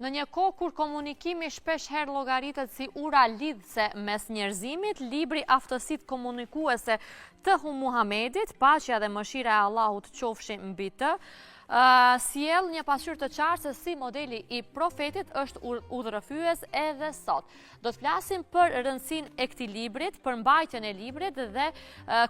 Në një kohë kur komunikimi shpesh herë llogaritet si ura lidhëse mes njerëzimit, libri Aftësitë komunikuese të Muhamedit, paqja dhe mëshira e Allahut qofshin mbi të, sjell një pasqyrë të qartë se si modeli i profetit është udhërrëfyes edhe sot. Do të flasim për rëndësinë e këtij librit, për mbajtjen e librit dhe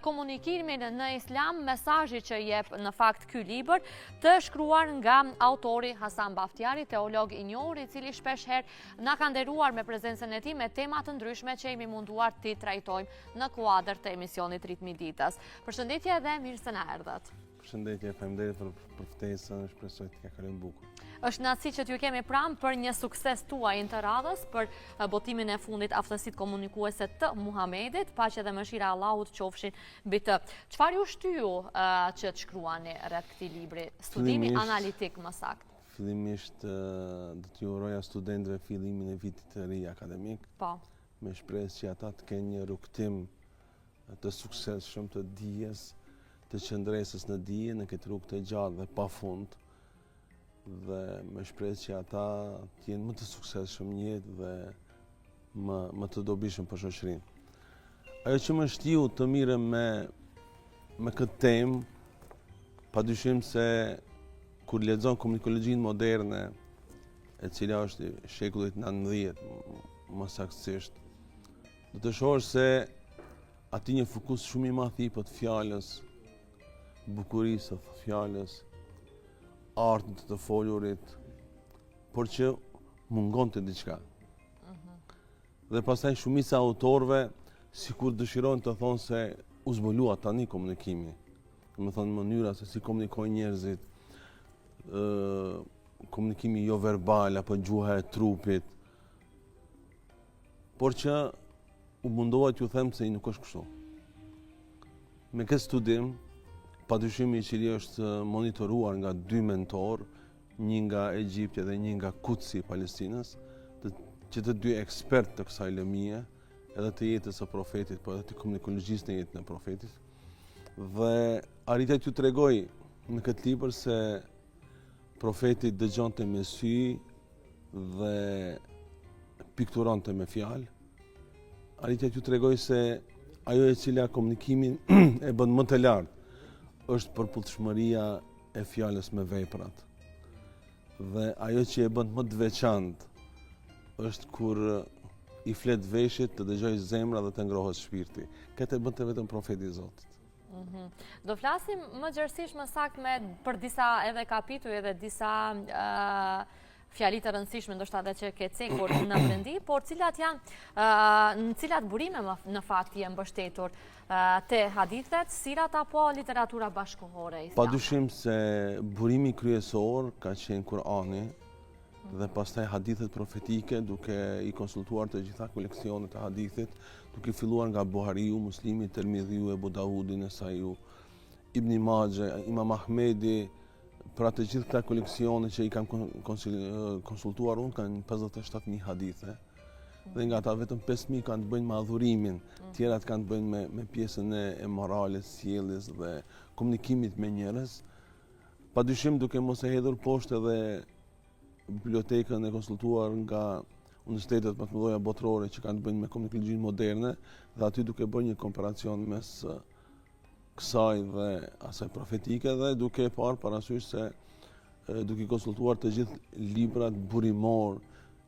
komunikimin në Islam, mesazhi që jep në fakt ky libër, të shkruar nga autori Hasan Baftiari, teolog i njohur, i cili shpesh herë na ka nderuar me prezencën e tij me tema të ndryshme që jemi munduar t'i trajtojmë në kuadër të emisionit Ritmi i Ditës. Përshëndetje dhe mirë se na erdhët. Përshëndetje, faleminderit për ftesën, shpresoj të kalojmë bukur. Është kënaqësi që t'ju kemi pranë për një sukses tuaj të radhës, për botimin e fundit Aftësitë komunikuese të Muhamedit, paqja dhe mëshira e Allahut qofshin mbi të. Çfarë ju shtyu që të shkruani rreth këtij libri? Studimi analitik më saktë. Fillimisht do t'ju uroja studentëve fillimin e vitit të ri akademik. Po. Me shpresë që ata të kenë një rrugtim të suksesshëm të dijes, të qëndresës në dije, në këtë rrugë të gjatë dhe pafund, dhe me shpresë që ata të jenë më të suksesshëm në jetë dhe më të dobishëm për shoqërinë. Ajo që më shtiu të mirë me këtë temë, padyshim se kur lexon komunikologjinë moderne, e cila është e shekullit 19, më saktësisht, do të shohësh se aty një fokus shumë i madh i jepet fjalës, bukurisë të fjalës, artën të folurit, por që mungon të diçka. Dhe pastaj shumica autorëve sikur dëshirojnë të thonë se u zbulua tani komunikimi. Do të thonë mënyra se si komunikojnë njerëzit, komunikimi jo verbal apo gjuha e trupit. Por që u mundova t'ju them se nuk është kështu. Me këtë studim, padyshimi i cili është monitoruar nga dy mentor, një nga Egjipti dhe një nga Kutsi i Palestinës, që të dy ekspertë të kësaj lëmie, edhe të jetës së profetit, po edhe të komunikologjisë në jetën e profetit. Dhe arrita t'ju tregoj në këtë libër se profeti dëgjonte me sy dhe pikturonte me fjalë. Arrita t'ju tregoj se ajo e cila komunikimin e bën më të lartë është përputhshmëria e fjalës me veprat. Dhe ajo që e bën më të veçantë është kur i flet veshit, të dëgjoj zemra dhe të ngrohet shpirti. Këtë e bën vetëm profeti i Zotit. Do flasim më gjerësisht më saktë për disa edhe kapituj edhe disa fjali të rëndësishme, ndoshta edhe që ke cekur në vendi, por cilat janë, në cilat burime në fakt janë mbështetur te hadithet, sirat apo literatura bashkëkohore islame? Padyshim se burimi kryesor ka qenë Kurani dhe pastaj hadithet profetike, duke i konsultuar të gjitha koleksionet e hadithit, duke filluar nga Buhariu, Muslimi, Tirmidhiu, Ebu Daudi, Nesaiu, Ibn Majah, Imam Ahmedi. Pra të gjithë këta koleksione që i kam konsultuar unë, kanë 57.000 hadithe. Dhe nga ta vetëm 5.000 kanë të bëjnë me adhurimin, tjerat kanë të bëjnë me pjesën e morales, sjelljes dhe komunikimit me njerëz. Padyshim duke mos e hedhur poshtë edhe bibliotekën e konsultuar nga universitetet më të mëdha botërore që kanë të bëjnë me komunikologjinë moderne, dhe aty duke bërë një komparacion mes kësaj dhe asaj profetike, dhe duke parë parasysh se duke konsultuar të gjithë librat burimor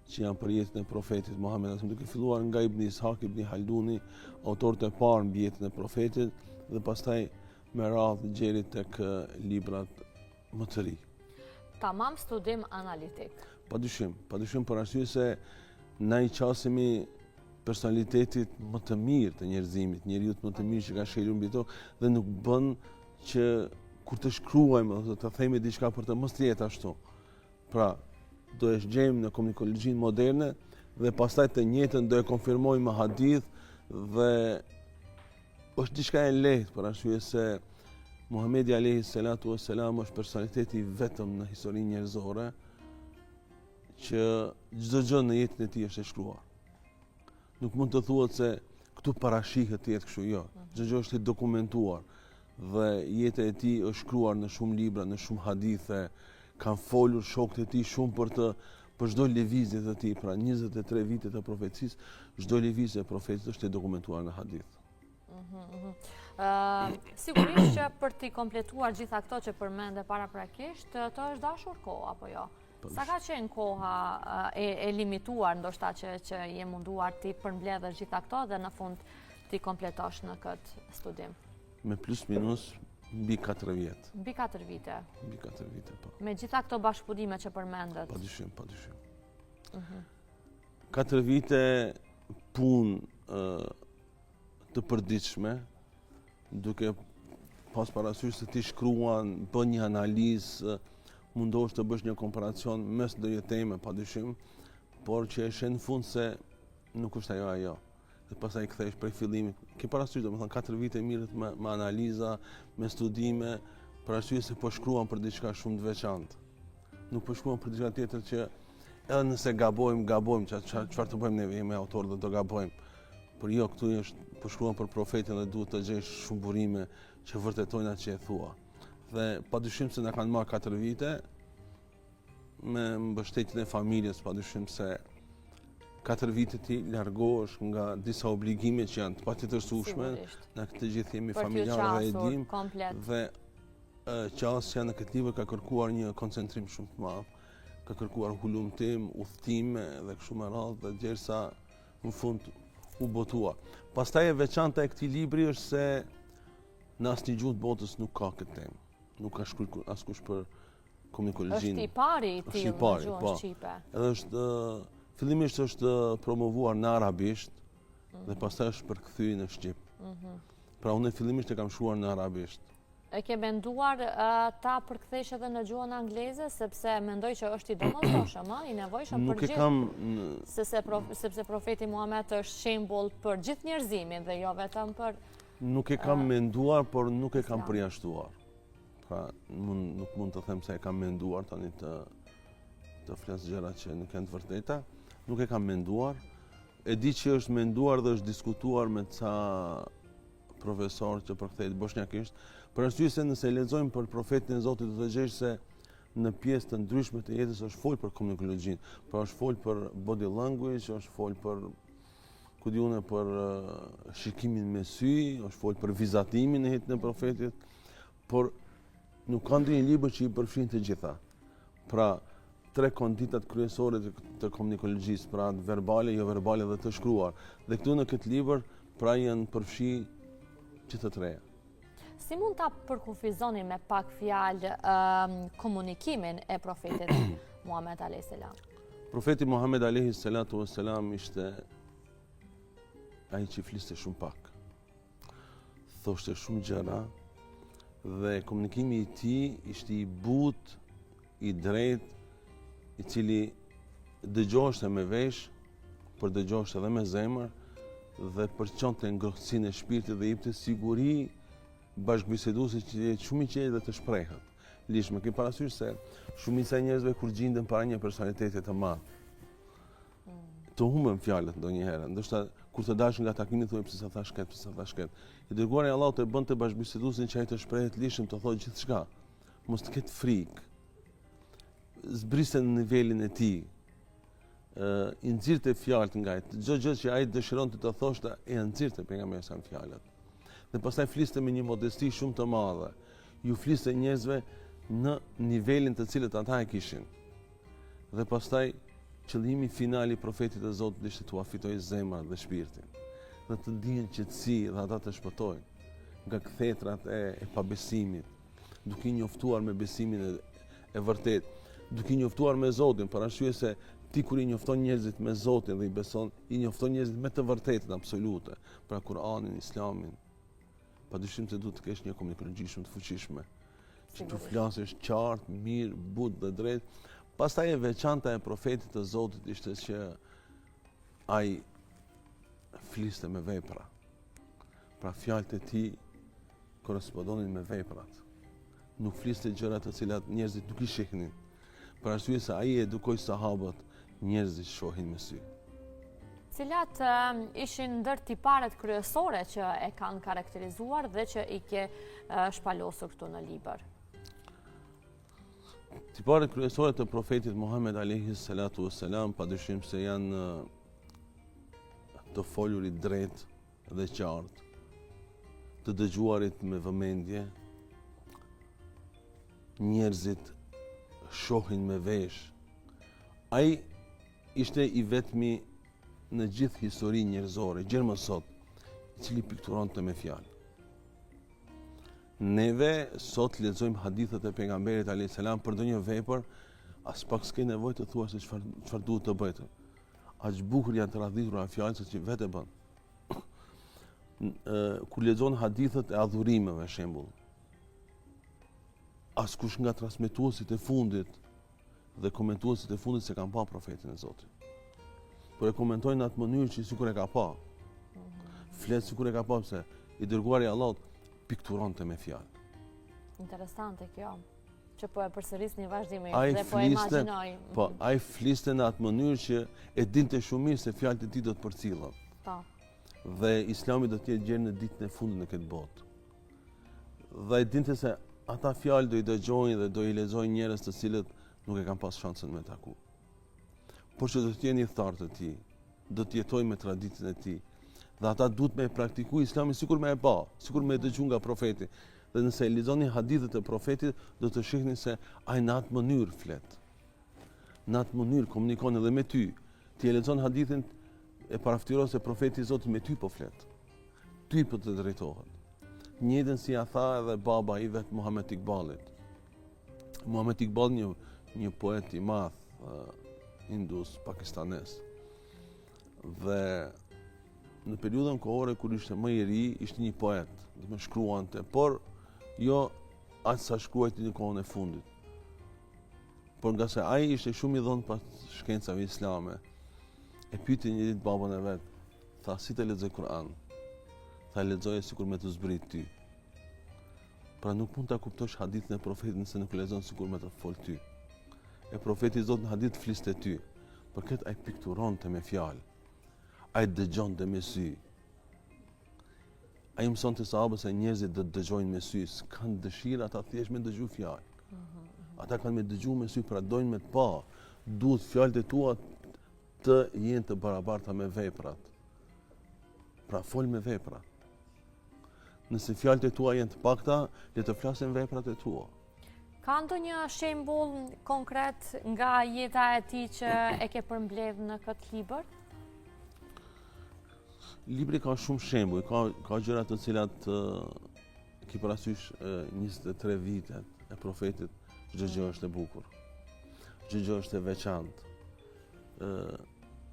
që janë për jetën e profetit Muhammed, duke filluar nga Ibn Ishaq, Ibn Halduni, autorët e parë mbi jetën e profetit, dhe pastaj me radhë gjerit tek librat më të ri. Tamam studim analitik. Padyshim për arsye se na i qasemi personalitetit më të mirë të njerëzimit, njeriut më të mirë që ka shkelur mbi tokë, dhe nuk bën që kur të shkruajmë ose të themi diçka për të mos jetë ashtu. Pra, do e gjejmë në komunikologjinë moderne dhe pastaj të njëjtën do e konfirmojmë me hadith, dhe është diçka e lehtë për arsye se Muhamedi alayhi salatu wassalam është personaliteti vetëm në historinë njerëzore që çdo gjë në jetën e tij është e shkruar. Nuk mund të thuhet se këtu parashihet të jetë kështu, jo. Çdo gjë është e dokumentuar dhe jeta e tij është shkruar në shumë libra, në shumë hadithe, kanë folur shokët e tij shumë për të për çdo lëvizje të tij, pra 23 vite të profecisë, çdo lëvizje e profetit është e dokumentuar në hadith. Sigurisht që për t'i kompletuar gjitha këto që përmende paraprakisht, të është dashur kohë, apo jo? Sa ka qenë koha e limituar, ndoshta që je munduar t'i përmbledhësh gjitha këto dhe në fund t'i kompletosh në këtë studim? Me plus minus mbi 4 vjetë. Mbi 4 vite? Mbi 4 vite, po. Me gjitha këto bashkëpunime që përmendet? Padyshim. 4 vite punë të përditshme, duke pas parasysh se ti shkruan, bën një analizë, mundosh të bësh një komparacion mes ndonjë teme, padyshim, por që e shen në fund se nuk është ajo. Dhe pastaj kthesh prej fillimit. Ke parasysh, domethënë 4 vite mirët me analiza, me studime, për arsye se po shkruan për diçka shumë të veçantë. Nuk po shkruan për diçka tjetër që edhe nëse gabojmë, çfarë të bëjmë ne, jemi autorë dhe do gabojmë. Por jo, këtu është po shkruan për profetin dhe duhet të gjesh shumë burime që vërtetojnë atë që e thua. Dhe padyshim se na kanë marrë 4 vite me mbështetjen e familjes, padyshim se 4 vite ti largohesh nga disa obligime që janë të patjetërsueshme, na këtë gjithë jemi familjarë dhe e dim, dhe qasja në këtë libër ka kërkuar një koncentrim shumë të madh, ka kërkuar hulumtim, udhëtime dhe kështu me radhë, dhe derisa në fund u botua. Pastaj e veçanta e këtij libri është se në asnjë gjuhë të botës nuk ka këtë temë. Nuk ka shkruar askush për komunikologjinë. Është i pari i tillë në gjuhën shqipe. Edhe është fillimisht është promovuar në arabisht dhe pastaj është përkthyer në shqip. Pra unë fillimisht e kam shkruar në arabisht. E ke menduar ta përkthesh edhe në gjuhën angleze, sepse mendoj që është i domosdoshëm, i nevojshëm për gjithë, sepse profeti Muhamet është shembull për gjithë njerëzimin dhe jo vetëm për... Nuk e kam menduar, por nuk e kam përjashtuar. Pra, nuk mund të them se e kam menduar tani të flas gjëra që nuk janë të vërteta. Nuk e kam menduar. E di që është menduar dhe është diskutuar me ca profesor që përkthehet bosnjakisht. Për arsye se nëse lexojmë për profetin e Zotit do të gjesh se në pjesë të ndryshme të jetës është fol për komunikologjinë, pra është fol për body language, është fol për për shikimin me sy, është fol për vizatimin e jetën e profetit, por nuk ka ndonjë libër që i përfshin të gjitha. Pra, 3 konditat kryesore të komunikologjisë, pra verbale, jo verbale dhe të shkruar. Dhe këtu në këtë libër pra janë përfshi që të treja. Si mund ta përkufizoni me pak fjalë komunikimin e profetit Muhammed a.s. Profeti Muhammed a.s. ishte ai që fliste shumë pak. Thoshte shumë gjëra dhe komunikimi i tij ishte i butë, i drejtë, i cili dëgjoheshte me vesh, por dëgjoheshte edhe me zemër dhe përçonte ngrohtësinë e shpirtit dhe jepte siguri bashkëbiseduesit që jetë shumë i qetë dhe të shprehët. Lishme, ke parasysh se shumica e njerëzve kur gjinden para një personaliteti të madh, të humben fjalët ndonjëherë. Ndoshta kur të dash nga takimi thuaj pse sa thash këtë, I dërguari i Allahut e bën të bashkëbiseduesin që ai të shprehet lishëm, të thotë gjithçka. Mos të ketë frikë. Zbriste në nivelin e tij. I nxirrte fjalët nga ai. Çdo gjë që ai dëshironte të thoshte e nxirrte pejgamberi sa fjalët. Dhe pastaj fliste me një modesti shumë të madhe. Ju fliste njerëzve në nivelin të cilët ata e kishin. Dhe pastaj qëllimi final i profetit e Zotit ishte t'u fitojë zemrat dhe shpirtin. Dhe të dihen qetësi dhe ata të shpëtojnë nga kthetrat e pabesimit, duke i njoftuar me besimin e vërtet, duke i njoftuar me Zotin, për arsye se ti kur i njofton njerëzit me Zotin dhe i beson, i njofton njerëzit me të vërtetën absolute, pra Kur'anin, Islamin. Padyshim se duhet të kesh një komunikologji shumë të fuqishme, që tu flasësh qartë, mirë, butë dhe drejtë. Pastaj e veçanta e profetit të Zotit ishte që ai fliste me vepra. Pra fjalët e tij korrespondonin me veprat. Nuk fliste gjëra të cilat njerëzit nuk i shihnin. Për arsye se ai edukoi sahabët, njerëzit shohin me sy. Cilat ishin ndër tiparet kryesore që e kanë karakterizuar dhe që i ke shpalosur këtu në libër? Tiparet kryesore të profetit Muhammed alayhi salatu wassalam padyshim se janë të folurit drejt dhe qartë, të dëgjuarit me vëmendje, njerëzit shohin me vesh. Ai ishte i vetmi në gjithë historinë njerëzore, gjerë më sot, i cili pikturonte me fjalë. Neve sot lexojmë hadithet e pejgamberit alayhis salam për ndonjë vepër, as pak s'ke nevojë të thuash se çfarë duhet të bëhet. Aq bukur janë të radhitura fjalët se vetë bën. Kur lexon hadithet e adhurimeve, shembull, askush nga transmetuesit e fundit dhe komentuesit e fundit se kanë pa profetin e Zotit. Por e komentojnë në atë mënyrë që sikur e ka pa. Flet sikur e ka pa, se i dërguari i Allahut pikturonte me fjalë. Interesante kjo, që po e përsërisni vazhdimisht dhe po e imagjinoj. Po, ai fliste në atë mënyrë që e dinte shumë mirë se fjalët e tij do të përcillen. Po. Dhe Islami do të jetë gjerë në ditën e fundit në këtë botë. Dhe e dinte se ata fjalë do i dëgjojnë dhe do i lexojnë njerëz të cilët nuk e kanë pas shansën me taku. Por që do të jenë i thartë të tij, do të jetojnë me traditën e tij. Dhe ata duhet me praktiku Islamin sikur me e pa, sikur me e dëgju nga profeti. Dhe nëse lexoni hadithet e profetit, do të shihni se ai në atë mënyrë flet. Në atë mënyrë komunikon edhe me ty. Ti e lexon hadithin e paraftyron se profeti i Zotit me ty po flet. Ty po të drejtohet. Njëjtën si ja tha edhe baba i vet Muhammed Iqbalit. Muhammed Iqbal një poet i madh indus pakistanes. Dhe në periudhën kohore kur ishte më i ri, ishte një poet, do të shkruante, por jo aq sa shkruajti në kohën e fundit. Por nga se ai ishte shumë i dhënë pas shkencave islame, e pyeti një ditë babën e vet, tha si të lexoj Kur'an? Tha lexoje sikur me të zbrit ty. Pra nuk mund ta kuptosh hadithin e profetit nëse nuk lexon sikur me të fol ty. E profeti i Zotit në hadith fliste ty, por këtë ai pikturonte me fjalë. Ai dëgjonte me sy. Ai mësonte sahabët se njerëzit do të dëgjojnë me sy, s'kan dëshirë ata thjesht me dëgju fjalë. Ata kanë me dëgju me sy, pra dojnë me të pa. Duhet fjalët e tua të jenë të barabarta me veprat. Pra fol me vepra. Nëse fjalët e tua janë të pakta, le të flasin veprat e tua. Ka ndonjë shembull konkret nga jeta e tij që e ke përmbledh në këtë libër? Libri ka shumë shembuj, ka gjëra të cilat ki parasysh 23 vitet e profetit, çdo gjë është e bukur. Çdo gjë është e veçantë.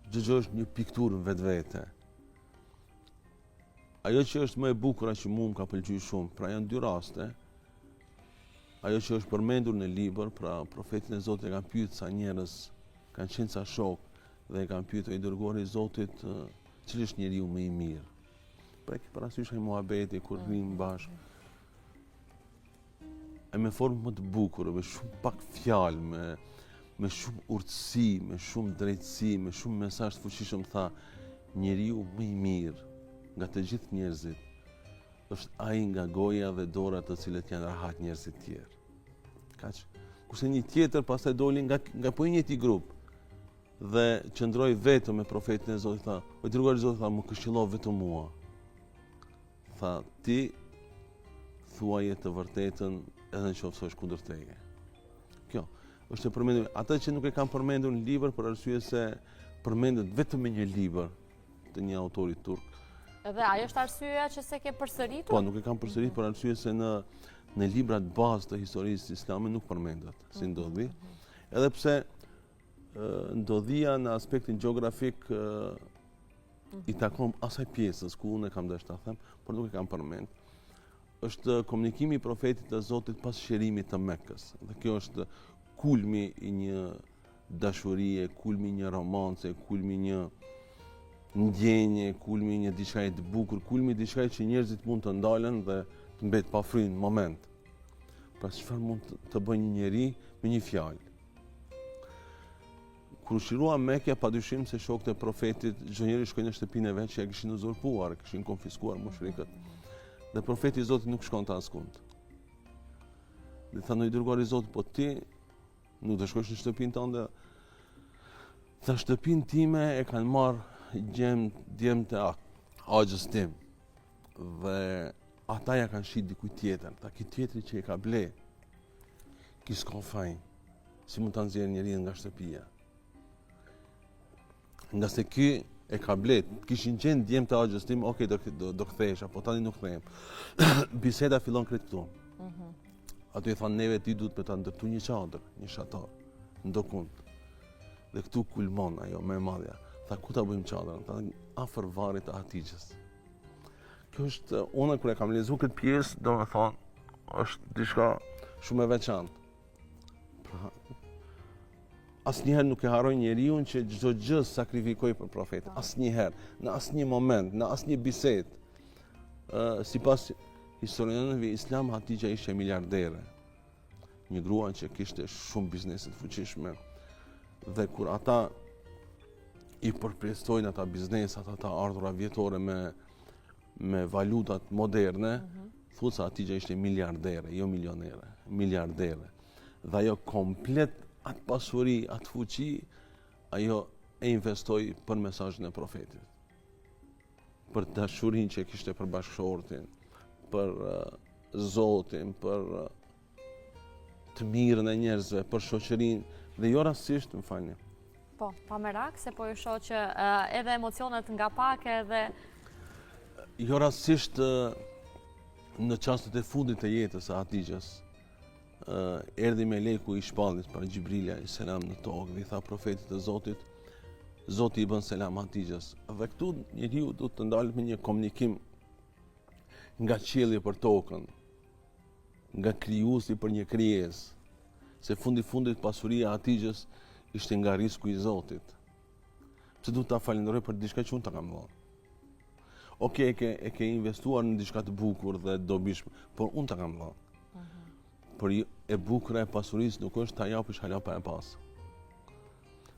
Çdo gjë është një pikturë vetvete. Ajo që është më e bukur që mua më ka pëlqyer shumë, pra janë dy raste. Ajo që është përmendur në libër, pra profetin e Zotit e kanë pyetur sa njerëz, kanë qenë sa shok dhe e kanë pyetur i dërguari i Zotit cili është njeriu më i mirë. Pra ki parasysh ai muhabeti kur rrim bashkë. Ai me formë më të bukur, me shumë pak fjalë, me shumë urtësi, me shumë drejtësi, me shumë mesazh të fuqishëm tha, njeriu më i mirë nga të gjithë njerëzit është ai nga goja dhe dora të cilët janë rahat njerëzit tjerë. Kaq. Kurse një tjetër pastaj doli nga po njëjti grup dhe qëndroi vetëm me profetin e Zotit, tha, o i dërguari i Zotit, tha, më këshillo vetëm mua. Tha, ti thuaje të vërtetën edhe nëse është kundër teje. Kjo është e përmendur. Ata që nuk e kanë përmendur në libër për arsye se përmendet vetëm me një libër të një autori turk. Edhe ajo është arsyeja që se ke përsëritur? Po, nuk e kanë përsëritur për arsye se në librat bazë të historisë islame nuk përmendet si ndodhi. Edhe pse ndodhia në aspektin gjeografik i takon asaj pjesës ku unë kam dashur ta them, por nuk e kam përmend. Është komunikimi i profetit të Zotit pas shërimit të Mekës. Dhe kjo është kulmi i një dashurie, kulmi i një romance, kulmi i një ndjenje, kulmi i një diçka të bukur, kulmi i diçka që njerëzit mund të ndalen dhe të mbet pa frymë në moment. Pra çfarë mund të bëjë një njeri me një fjalë. Kur shirua Mekja, padyshim se shokët e profetit çdo njeri shkoi në shtëpinë e vet që ja kishin uzurpuar, kishin konfiskuar mushrikët. Dhe profeti i Zotit nuk shkonte askund. Dhe tha, i dërguari i Zotit, po ti nuk të shkosh në shtëpinë tënde. Tha shtëpinë time e kanë marrë djemtë e axhës tim. Dhe ata ja kanë shit dikujt tjetër. Tha ki tjetri që e ka ble, ki s'ka fajin. Si mund ta nxjerrë njeriu nga shtëpia? Nga se ky e ka blet, kishin qenë djemë të axhës tim, okej, do kthesh, apo tani nuk kthehem. Biseda fillon krejt këtu. Aty i thanë neve ti duhet me ta ndërtu një çadër, një shator, ndokund. Dhe këtu kulmon ajo më e madhja. Tha ku ta bëjmë çadrën? Tha afër varrit të Hatixhës. Kjo është, unë kur e kam lexuar këtë pjesë, domethënë, është diçka shumë e veçantë. Pra, asnjëherë nuk e harroj njeriu që çdo gjë sakrifikoi për profetin. Asnjëherë, në asnjë moment, në asnjë bisedë. Sipas historianëve islam, Hatixha ishte miliardere. Një grua që kishte shumë biznese të fuqishme. Dhe kur ata i përpjestojnë ata biznesat, ata ardhura vjetore me valutat moderne, thuhet se Hatixha ishte miliardere, jo milionere, miliardere. Dhe ajo komplet atë pasuri, atë fuqi, ajo e investoi për mesazhin e profetit. Për dashurinë që kishte për bashkëshortin, për Zotin, për të mirën e njerëzve, për shoqërinë, dhe jo rastësisht, më falni. Po, pa merak, se po ju shoh që edhe emocionet nga pak edhe... Jo rastësisht në çastet e fundit të jetës së Hatixhës, erdhi meleku i shpallit para Xhibrili alayhis salam në tokë dhe i tha profetit të Zotit, Zoti i bën selam Hatixhës. Dhe këtu njeriu duhet të ndalet me një komunikim nga qielli për tokën, nga krijuesi për një krijesë. Se fundit pasuria e Hatixhës ishte nga risku i Zotit. Pse duhet ta falenderoj për diçka që unë ta kam dhënë. Okej, e ke investuar në diçka të bukur dhe dobishme, por unë ta kam dhënë. Por e bukura e pasurisë nuk është ta japësh hala pa e pas.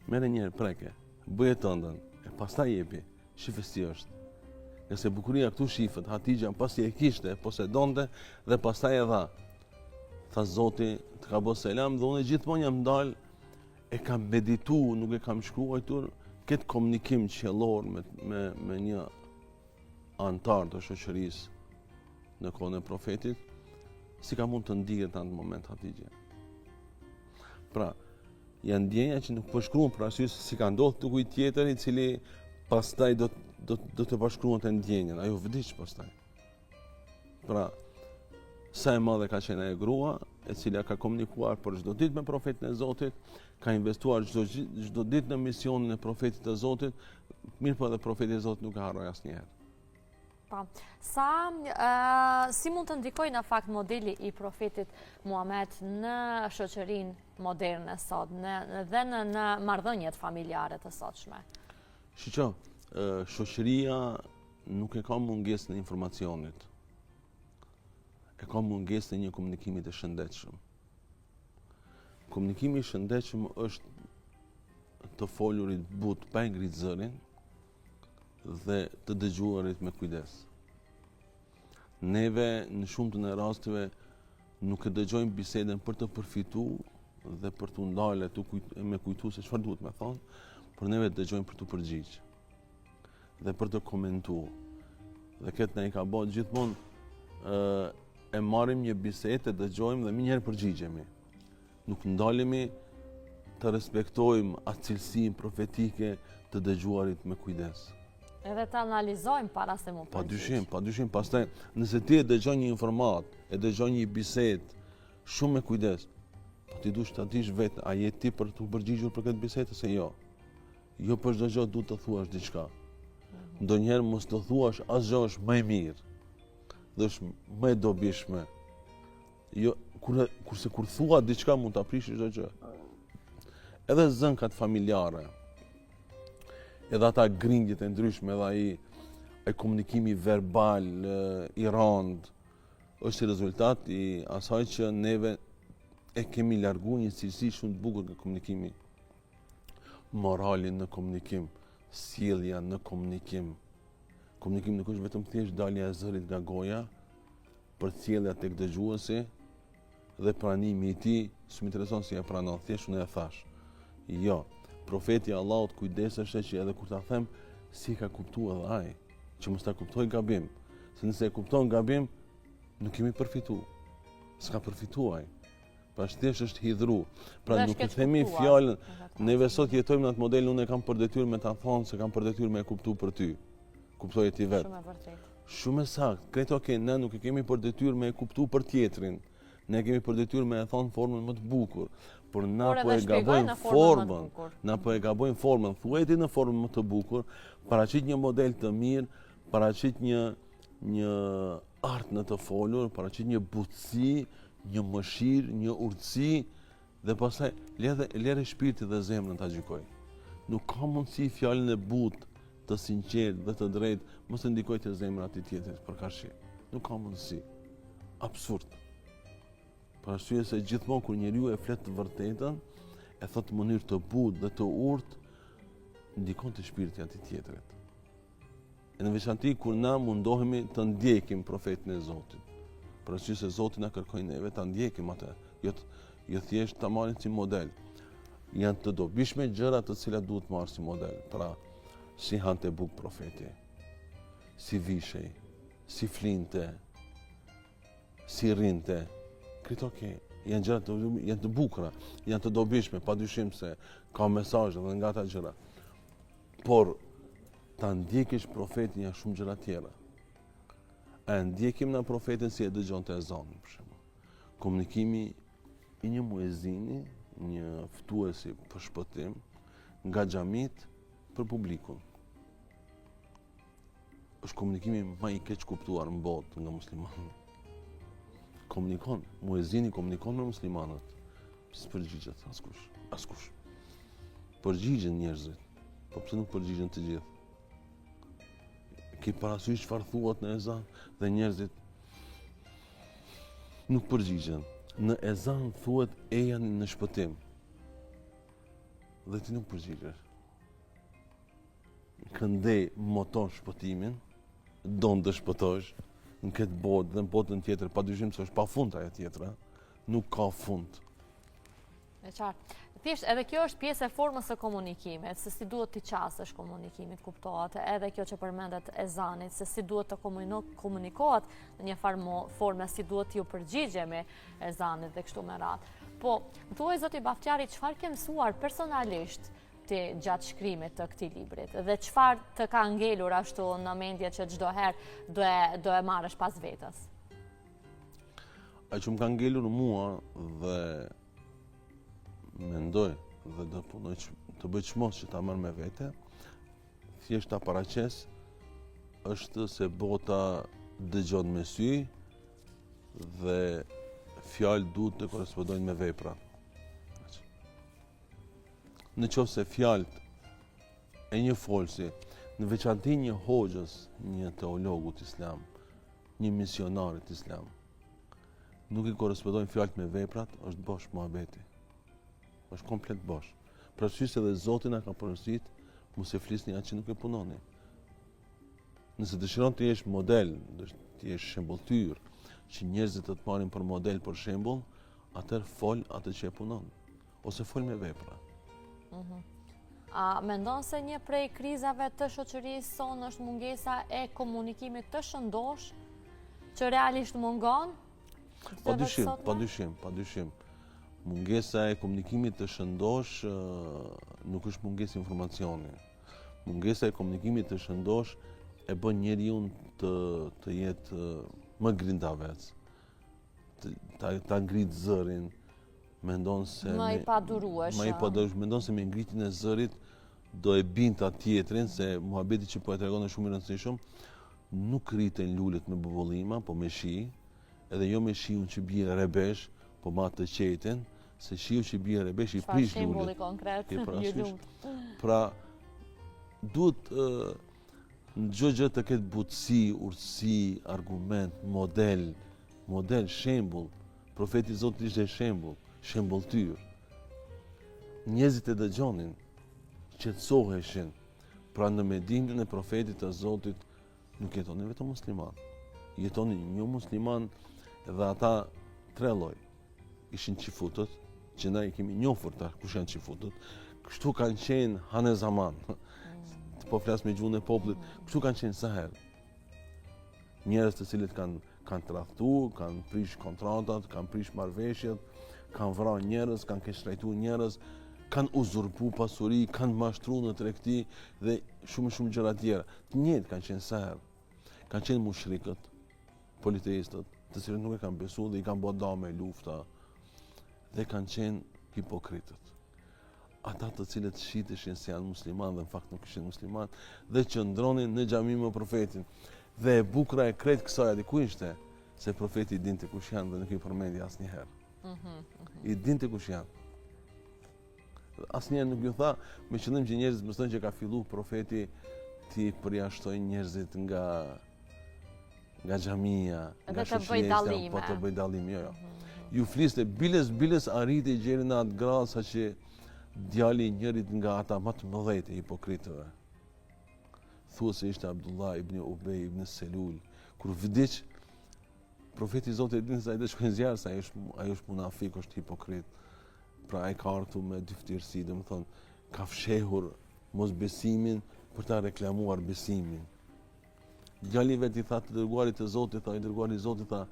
Merë njerë preke, bëje tëndën, e pastaj jepi, shifë si është. Nëse bukuria këtu shifët, Hatixha pasi e kishte, posedonte dhe pastaj e dha. Tha Zoti, të ka bë selam dhe unë gjithmonë jam dalë, e kam meditu, nuk e kam shkruar këtë komunikim qiellor me një antar të shoqërisë në kohën e profetit, si ka mund të ndihet në atë moment Hatixha. Pra, janë ndjenja që nuk po shkruan për arsye se si ka ndodhur të kujt tjetër i cili pastaj do të bashkruante ndjenjen, ajo vdiq pastaj. Pra, sa e madhe ka qenë ajo grua, e cila ka komunikuar për çdo ditë me profetin e Zotit, ka investuar çdo ditë në misionin e profetit të Zotit, mirë po edhe profeti i Zotit nuk e harroi asnjëherë. Si mund të ndikoj në fakt modeli i profetit Muhammed në shoqërinë moderne sot dhe në marrëdhëniet familjare të sotshme? Shiqo, shoqëria nuk e ka mungesë në informacionit. E ka mungesë në një komunikimi të shëndetshëm. Komunikimi i shëndetshëm është të folurit but pa e ngritë zërin dhe të dëgjuarit me kujdes. Neve në shumtën e rasteve nuk e dëgjojmë bisedën për të përfituar dhe për të ndalë me kujtu se çfarë duhet me thonë, por neve dëgjojmë për të përgjigjë dhe për të komentuar. Dhe këtë na i ka bërë gjithmonë e marrim një bisedë, dëgjojmë dhe minjëherë përgjigjemi. Nuk ndalemi të respektojmë atë cilësinë profetike të dëgjuarit me kujdes. Edhe të analizojmë para se mu përgjigj. Padyshim, pastaj nëse ti e dëgjon një informat, e dëgjon një bisedë shumë me kujdes, po ti duhet ta dish vetë, a je ti për të përgjigjur për këtë bisedë se jo. Jo për çdo gjë duhet të thuash diçka. Ndonjëherë mos të thuash asgjë është më e mirë. Dhe është më e dobishme. Jo, kurse kur thua diçka mund ta prishësh çdo gjë. Edhe zënkat familjare, edhe ata grindjet e ndryshme, edhe ai komunikimi verbal i rand, është rezultat i asaj që neve e kemi larguar një cilësi shumë të bukur nga komunikimi. Moralin në komunikim, sjellja në komunikim. Komunikim nuk është vetëm thjesht dalja e zërit nga goja, për sjellja tek dëgjuesi, dhe pranimi i tij, s'më intereson si e pranon, thjesht unë e thash. Jo, profeti i Allahut kujdeseshte që edhe kur ta them si ka kuptuar edhe ai, që mos ta kuptoj gabim. Se nëse e kupton gabim, nuk kemi përfituar. S'ka përfituar ai. Pra thjesht është hidhru. Pra nuk e themi fjalën, neve sot jetojmë në atë model, unë e kam për detyrë me ta thonë se kam për detyrë me e kuptu për ty. Kuptoj ti vetë. Shumë e vërtetë. Shumë e saktë. Kreto ne nuk e kemi për detyrë me e kuptu për tjetrin. Ne kemi për detyrë me e thonë formën më të bukur. Por na po e gabojmë formën. Na po e gabojmë formën. Thuaj ti në formën më të bukur, paraqit një model të mirë, paraqit një art në të folur, paraqit një butësi, një mëshirë, një urtësi, dhe pastaj lere shpirti dhe zemrën ta gjykoj. Nuk ka mundësi fjalën e butë, të sinqertë dhe të drejtë mos e ndikoj të zemra të tjetrit për kaqë. Nuk ka mundësi. Absurd. Për arsye se gjithmonë kur njeriu e flet të vërtetën, e thot në mënyrë të butë dhe të urtë, ndikon të shpirti atij tjetrit. E në veçanti kur na mundohemi të ndjekim profetin e Zotit. Për arsye se Zoti na kërkoi neve ta ndjekim atë, jo thjesht ta marrim si model. Janë të dobishme gjëra të cilat duhet marrë si model. Pra, si hante buk profeti, si vishej, si flinte, si rrinte. Këto janë gjëra janë të bukura, janë të dobishme, padyshim se ka mesazhe edhe nga ata gjëra. Por ta ndjekish profetin janë shumë gjëra tjera. E ndjekim në profetin si e dëgjonte ezanin, për shembull. Komunikimi i një muezini, një ftuesi për shpëtim, nga xhamit për publikun. Është komunikimi më i keq kuptuar në botë nga muslimanët. Muezini komunikon me muslimanët. S'përgjigjet askush. Përgjigjen njerëzit, po pse nuk përgjigjen të gjithë? Ki parasysh çfarë thuhet në ezan dhe njerëzit nuk përgjigjen. Në ezan thuhet ejani në shpëtim. Dhe ti nuk përgjigjesh. Këndej moton shpëtimin, don të shpëtosh në këtë botë dhe në botën tjetër, padyshim se është pafund ajo tjetra, nuk ka fund. E qartë. Thjesht edhe kjo është pjesë e formës së komunikimit, se si duhet t'i qasësh komunikimit, kuptohet, edhe kjo që përmendet ezanit, se si duhet të komunikohet në një forme, si duhet t'ju përgjigjemi ezanit dhe kështu me radhë. Po, më thuaj zoti Bafqari, çfarë ke mësuar personalisht ti gjatë shkrimit të këtij librit dhe çfarë të ka ngelur ashtu në mendje që çdo herë do e marrësh pas vetës? Ai që më ka ngelur mua dhe mendoj dhe do punoj të bëj çmos që ta marr me vete, thjesht ta paraqes është se bota dëgjon me sy dhe fjalë duhet të korrespondojnë me vepra. Në qoftë se fjalët e një folsi, në veçanti një hoxhës, një teologut islam, një misionarit islam, nuk i korrespondojnë fjalët me veprat, është bosh muhabeti. Është komplet bosh. Për arsye se edhe Zoti na ka porositur mos e flisni atë që nuk e punoni. Nëse dëshiron të jesh model, të jesh shembulltyr, që njerëzit të marrin për model për shembull, atëherë fol atë që e punon, ose fol me vepra. A mendon se një prej krizave të shoqërisë sonë është mungesa e komunikimit të shëndosh, që realisht mungon? Padyshim. Mungesa e komunikimit të shëndosh nuk është mungesë informacioni. Mungesa e komunikimit të shëndosh e bën njeriu të jetë më grindavec, ta ngrit zërin, mendon se më i padurueshëm. Mendon se me ngritjen e zërit do e binte atë tjetrin, se muhabeti që po e tregon është shumë i rëndësishëm, nuk rriten lulet me bubullima, po me shi, edhe jo me shiun që bie rebesh, po me atë të qetin, se shiu që bie rebesh i prish lulet. Shembulli konkret. Pra, duhet në çdo gjë të ketë butësi, urtësi, argument, model, shembull. Profeti i Zotit ishte shembull, shembulltyr. Njerëzit e dëgjonin, qetësoheshin. Pra në mendimin e profetit të Zotit nuk jetonin vetëm musliman. Jetonin një musliman dhe ata tre lloj. ishin qifutët, që na i kemi njohur ta kush janë qifutët, kështu kanë qenë hanë zaman, po flas me gjuhën e popullit, kështu kanë qenë sa herë. Njerëz të cilët kanë tradhtu, kanë prish kontratat, kanë prish marrëveshjet, kanë vrarë njerëz, kanë keqtrajtuar njerëz, kanë uzurpu pasuri, kanë mashtru në tregti dhe shumë gjëra tjera. Të njëjtë kanë qenë sa herë. Kanë qenë mushrikët, politeistët, të cilët nuk e kanë besuar dhe i kanë bërë dame lufta, dhe kanë qenë hipokritët. Ata të cilët shiteshin se janë musliman dhe në fakt nuk ishin musliman dhe qëndronin në xhami me profetin. Dhe e bukura e krejt kësaj aty ku ishte se profeti i dinte kush janë dhe nuk i përmendi asnjëherë. I dinte kush janë. Asnjëherë nuk ju tha me qëllim që njerëzit mësojnë që ka filluar profeti ti përjashtojnë njerëzit nga xhamia, nga shoqëria, po të bëj dallim, jo. Ju fliste biles arriti gjeri në atë gradë sa që djali njërit nga ata më të mëdhej të hipokritëve. Thua se ishte Abdullah ibn Ubej ibn Selul. Kur vdiq, profeti i Zotit din se ai do shkojnë zjarr, se ai është munafik, është hipokrit. Pra ai ka ardhur me dyftësi, domethënë ka fshehur mosbesimin për ta reklamuar besimin. Djali vet i tha të dërguarit të Zotit, tha i dërguari i Zotit tha,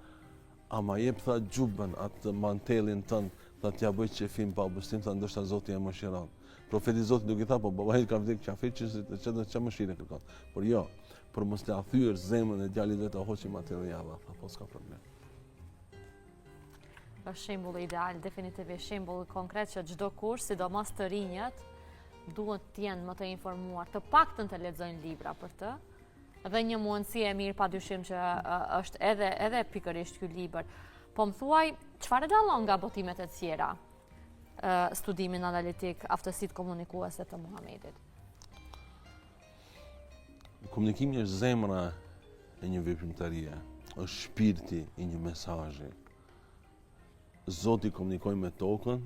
ama jep tha xhubën atë mantellin tënd, tha t'ja bëj qefim pa besim, tha ndoshta Zoti e mëshiron. Profeti i Zotit nuk i tha, po babai ka vdekur qafir që mëshirë kërkon. Por jo, për mos t'ia thyer zemrën e djalit vet ta hoqi materiala, tha po s'ka problem. Është shembull ideal, definitivisht shembull konkret që çdo kush, sidomos të rinjët, duhet të jenë më të informuar, të paktën të lexojnë libra për të. Dhe një mundësi e mirë padyshim që është edhe pikërisht ky libër. Po më thuaj, çfarë dallon nga botimet e tjera studimin analitik, aftësitë komunikuese të Muhamedit? Komunikimi është zemra e një veprimtarie, është shpirti i një mesazhi. Zoti komunikon me tokën,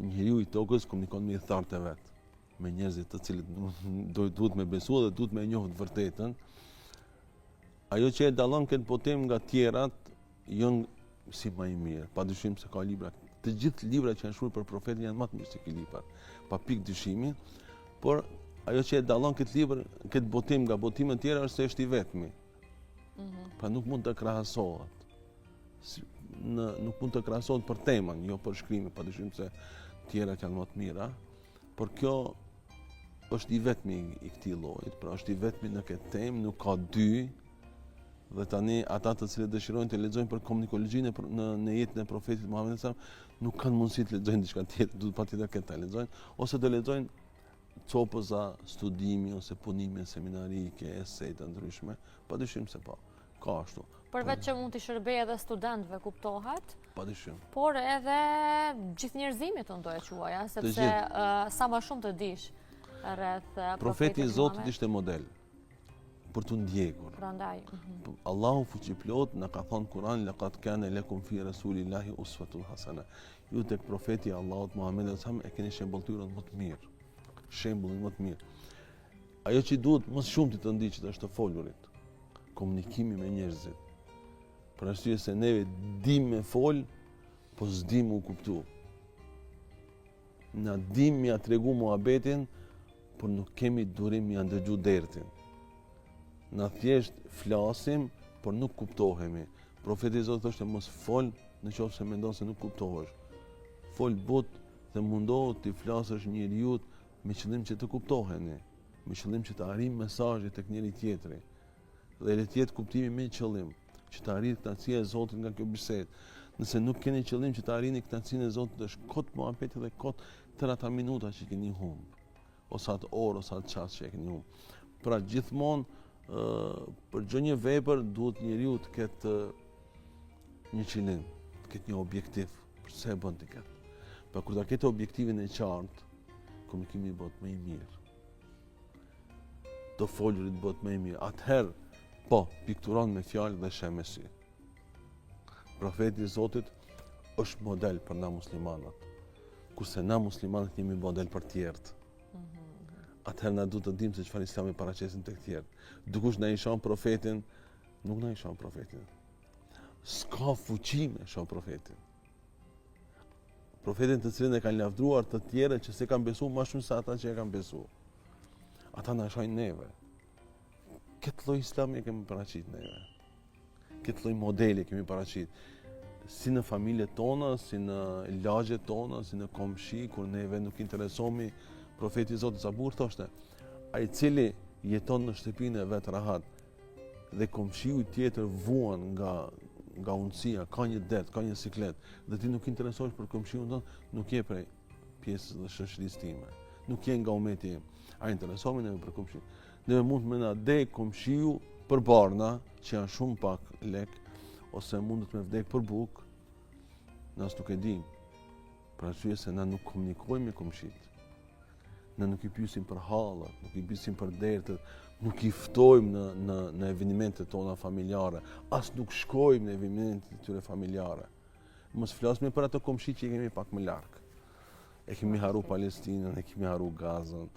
njeriu i tokës komunikon me thartë e vet, me njerëzit të cilët duhet me besu dhe duhet me njohë të vërtetën. Ajo që e dallon këtë botim nga tjerat, janë si më i mirë. Padyshim se ka libra. Të gjithë librat që janë shkruar për profetin janë më të mirë se ky libër, pa pikë dyshimi, por ajo që e dallon këtë libër, këtë botim nga botimet tjera është se është i vetmi. Pra nuk mund të krahasohet. Nuk mund të krahasohet për temën, jo për shkrimin, padyshim se tjerat janë më të mira, por kjo është i vetmi i këtij lloji, pra është i vetmi në këtë temë, nuk ka dy. Dhe tani ata të cilët dëshirojnë të lexojnë për komunikologjinë në jetën e profetit Muhamedit sallallahu alaihi wasallam nuk kanë mundësi të lexojnë diçka tjetër, duhet patjetër këtë ta lexojnë ose të lexojnë copëza studimi ose punime seminarike, esej të ndryshme, padyshim se po. Ka ashtu. Përveç që mund të shërbejë edhe studentëve, kuptohet. Padyshim. Por edhe gjithë njerëzimit unë do e quaja, sepse sa më shumë të dish rreth profeti i Zotit ishte model për të ndjekur. Prandaj. Allahu fuqiplot na ka thënë Kur'an laqad kana lakum fi rasulillahi uswatun hasana. Ju tek profeti Allahut Muhammed sallallahu e keni shembulltyrën më të mirë. Shembullin më të mirë. Ajo që duhet më shumë të ndiqet është të folurit. Komunikimi me njerëzit. Për arsye se neve dim me fol, po s'dim u kuptu. Na dim mja tregu muhabetin, por nuk kemi durim mja ndëgju dertin. Na thjesht flasim, por nuk kuptohemi. Profeti i Zotit thoshte mos fol në qoftë se mendon se nuk kuptohesh. Fol but dhe mundohu të flasësh njeriu me qëllim që të kuptoheni, me qëllim që të arrijmë mesazhin tek njëri tjetri. Dhe le të jetë kuptimi me qëllim që të arrijë kënaqësia e Zotit nga kjo bisedë. Nëse nuk keni qëllim që të arrini kënaqësinë e Zotit, është kot muhabeti dhe kot tëra ata minuta që keni humb, ose atë orë, ose atë çast që keni humb. Pra gjithmonë për çdo një vepër duhet njeriu të ketë një qëllim, të ketë një objektiv, pse e bën ti këtë. Pra kur ta ketë objektivin e qartë, komunikimi bëhet më i mirë. Të folurit bëhet më i mirë. Atëherë, po, pikturon me fjalë dhe sheh me sy. Profeti i Zotit është model për na muslimanat, kurse na muslimanat jemi model për tjerët. Atëherë na duhet të dimë se çfarë Islami paraqesin tek tjerët. Dikush na i shon profetin, nuk na i shon profetin. s'ka fuqi me shoh profetin. Profetin të cilin e kanë lavdruar të tjerë që se kanë besu më shumë se ata që e kanë besu. Ata na shojnë neve. Këtë lloj islami e kemi paraqit neve. Këtë lloj modeli kemi paraqit. Si në familjet tona, si në lagjet tona, si në komshi, kur neve nuk interesomi, profeti Zotit Zabur thoshte, ai cili jeton në shtëpinë e vet rahat dhe komshiu tjetër vuan nga unësia, ka një det, ka një siklet, dhe ti nuk interesohesh për komshiun tonë, nuk je prej pjesës dhe shoqërisë time. Nuk je nga umeti im. A interesohemi neve për komshiun? Neve mund me na dek komshiu për barna, që janë shumë pak lek, ose mundet me vdek për buk, nas nuk e dim. Për arsye se na nuk komunikojmë me komshit. Ne nuk i pyesim për hallat, nuk i pyesim për dertët, nuk i ftojmë në evenimentet tona familjare, as nuk shkojmë në evenimentet e tyre familjare. Mos flasim për ato komshi që i kemi pak më larg. E kemi haru Palestinën, e kemi haru Gazën,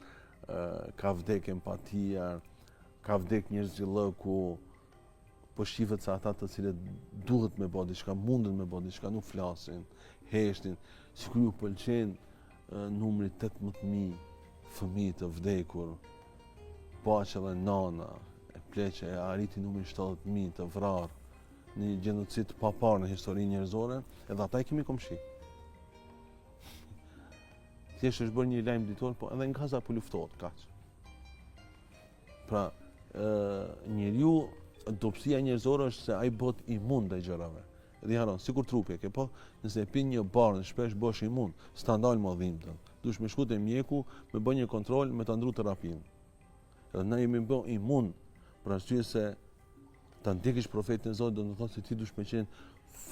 ka vdek empatia, ka vdek njerëz gjillëku, po shifet se ata të cilët duhet me bë diçka, mundën me bë diçka, nuk flasin, heshtin, sikur ju pëlqen numri 18.000 fëmijë të vdekur, baqa dhe nana, e pleqe, e arriti numri 70.000 të vrarë, në një gjenocid të paparë në historinë njerëzore, edhe ata i kemi komshi. Thjesht është bërë një lajm ditor, po edhe në Gaza po luftohet, kaq. Pra, njeriu, dobësia njerëzore është se ai bëhet imun ndaj gjërave. Dhe haron, sikur trupi e ke, po nëse e pin një barë, shpesh bësh imun, s'ta ndal më dhimbjen. Duhesh me shku te mjeku, me bën një kontroll, me ta ndru terapinë. Edhe na jemi bë imun, për arsye se ta ndjekësh profetin e Zotit, do të thotë se ti duhesh me qenë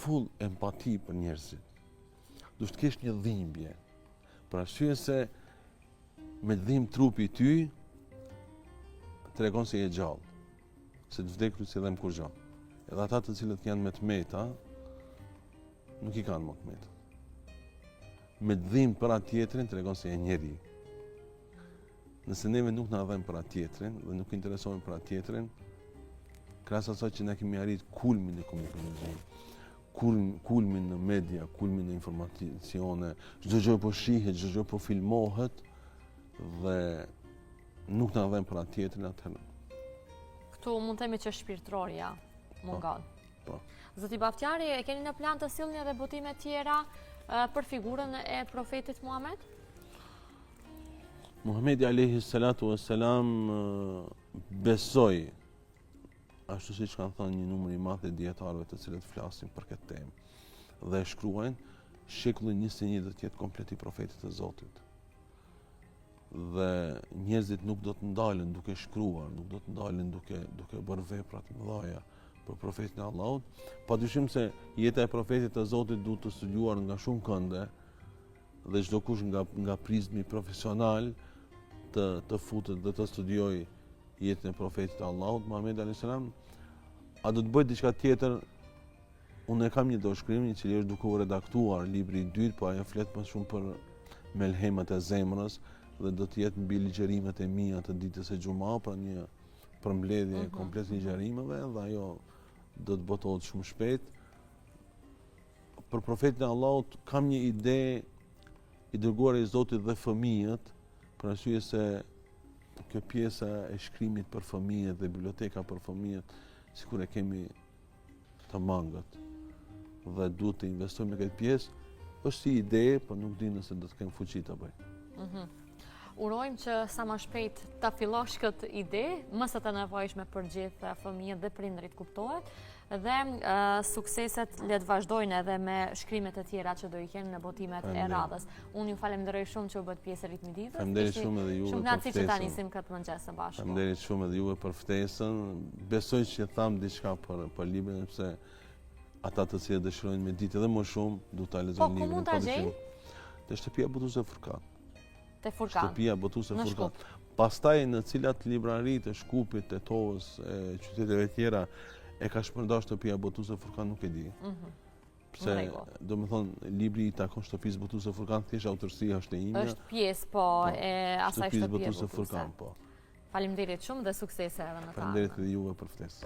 full empati për njerëzit. Duhesh të kesh një dhimbje. Për arsye se me dhimbje trupi i ty tregon se je gjallë. Se të vdekur si dhe më kur gjo. Edhe ata të cilët janë me të meta, nuk i kanë më të meta. Me dhimbje për atë tjetrin tregon se je njeri. Nëse neve nuk na dhem për atë tjetrin dhe nuk interesohemi për atë tjetrin, krahas asaj që ne kemi arrit kulmin e komunikimit, kulmin në media, kulmin në informacione, çdo gjë po shihet, çdo gjë po filmohet dhe nuk na dhem për atë tjetrin, atëherë këtu mund të themi që shpirtërorja mungon. Po. Zoti Baftjari, e keni në plan të sillni edhe botime tjera për figurën e profetit Muhammed? Muhamedi alayhi salatu wassalam besoi, ashtu siç kanë thënë një numër i madh të dietarëve të cilët flasin për këtë temë dhe shkruajnë, shekulli 21 do të jetë komplet i profetit të Zotit. Dhe njerëzit nuk do të ndalen duke shkruar, nuk do të ndalen duke bërë vepra të mëdha për profetin e Allahut. Padyshim se jeta e profetit të Zotit duhet të studiuar nga shumë kënde dhe çdo kush nga prizmi profesional të futet dhe të studioj jetën e profetit të Allahut, Muhammed alayhis salam. A do të bëj diçka tjetër? Unë kam një doshkrim i cili është duke u redaktuar libri i dytë, po ajo flet më shumë për melhemat e zemrës dhe do të jetë mbi ligjërimet e mia të ditës së Xhumaa, pra një përmbledhje komplet ligjërimeve dhe ajo do të botohet shumë shpejt. Për profetin e Allahut kam një ide i dërguar i Zotit dhe fëmijët, për arsye se kjo pjesa e shkrimit për fëmijët dhe biblioteka për fëmijët, sikur e kemi të mangët dhe duhet të investojmë në këtë pjesë, është si ide, por nuk di nëse do të kem fuqi ta bëj. Urojmë që sa më shpejt ta fillosh këtë ide, më së të nevojshme për gjithë fëmijët dhe prindërit kuptohet, dhe sukseset le të vazhdojnë edhe me shkrimet e tjera që do i kenë në botimet e radhës. Unë ju falenderoj shumë që u bët pjesë e ritmit ditës. Faleminderit shumë edhe juve për ftesën. Shumë kënaqësi që ta nisim këtë mëngjes së bashku. Faleminderit shumë edhe juve për ftesën. Besoj që tham diçka për librin, sepse ata të cilët dëshirojnë me ditë edhe më shumë, duhet ta lexojnë librin. Po ku mund ta gjejnë? Te shtëpia Botuse Furkan. Te Furkan. Shtëpia Botuse Furkan. Pastaj në cilat librari të Shkupit, të Tovës, e qyteteve tjera e ka shpërndar shtëpia Botuse Furkan, nuk e di. Pse, do me thonë, libri i takon shtëpisë Botuse Furkan, thjesht autorësia është e ime. Është pjesë, po, e asaj shtëpie Botuse Furkan, po. Faleminderit shumë dhe suksese edhe në ta. Faleminderit edhe juve për ftesë.